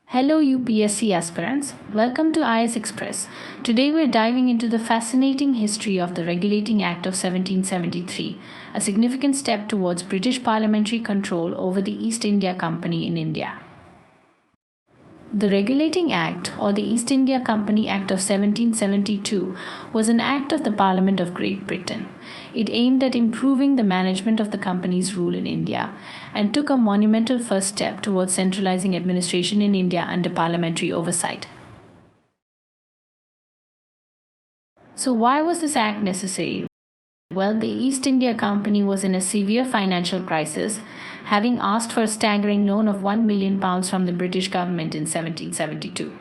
Hello UPSC aspirants, welcome to IS Express. Today we're diving into the fascinating history of the Regulating Act of 1773, a significant step towards British parliamentary control over the East India Company in India. The Regulating Act, or the East India Company Act of 1772, was an act of the Parliament of Great Britain. It aimed at improving the management of the company's rule in India and took a monumental first step towards centralizing administration in India under parliamentary oversight. So, why was this act necessary? Well, the East India Company was in a severe financial crisis, having asked for a staggering loan of £1 million from the British government in 1772.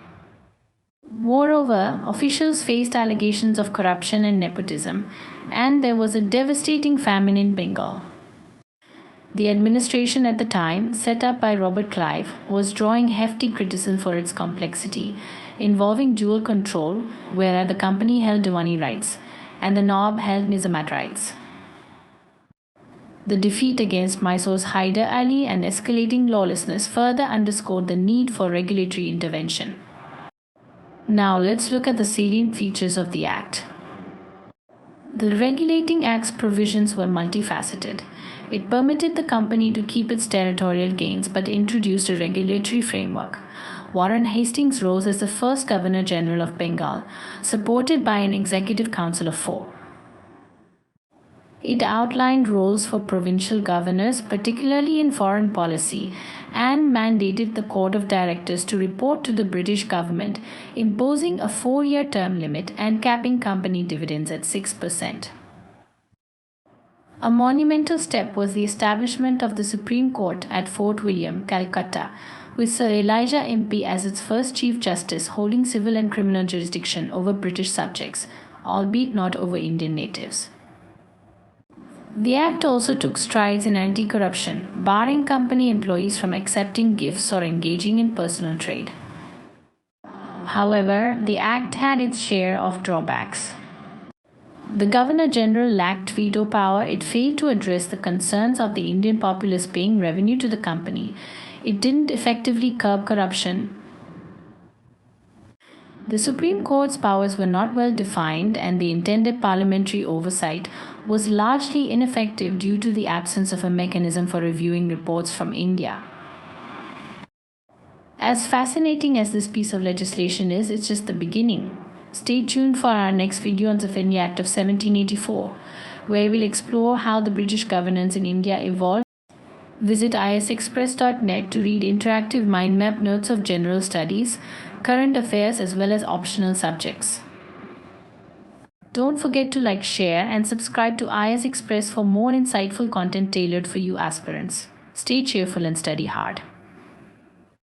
Moreover, officials faced allegations of corruption and nepotism, and there was a devastating famine in Bengal. The administration at the time, set up by Robert Clive, was drawing hefty criticism for its complexity, involving dual control, where the company held Diwani rights and the Nawab held Nizamat rights. The defeat against Mysore's Hyder Ali and escalating lawlessness further underscored the need for regulatory intervention. Now let's look at the salient features of the Act. The Regulating Act's provisions were multifaceted. It permitted the company to keep its territorial gains but introduced a regulatory framework. Warren Hastings rose as the first Governor General of Bengal, supported by an executive council of 4. It outlined roles for provincial governors, particularly in foreign policy, and mandated the Court of Directors to report to the British government, imposing a 4-year term limit and capping company dividends at 6%. A monumental step was the establishment of the Supreme Court at Fort William, Calcutta, with Sir Elijah MP as its first Chief Justice, holding civil and criminal jurisdiction over British subjects, albeit not over Indian natives. The Act also took strides in anti-corruption, barring company employees from accepting gifts or engaging in personal trade. However, the Act had its share of drawbacks. The Governor General lacked veto power. It failed to address the concerns of the Indian populace paying revenue to the company. It didn't effectively curb corruption. The Supreme Court's powers were not well defined, and the intended parliamentary oversight was largely ineffective due to the absence of a mechanism for reviewing reports from India. As fascinating as this piece of legislation is, it's just the beginning. Stay tuned for our next video on the India Act of 1784, where we'll explore how the British governance in India evolved. Visit isexpress.net to read interactive mind map notes of general studies, current affairs, as well as optional subjects. Don't forget to like, share, and subscribe to IS Express for more insightful content tailored for you aspirants. Stay cheerful and study hard.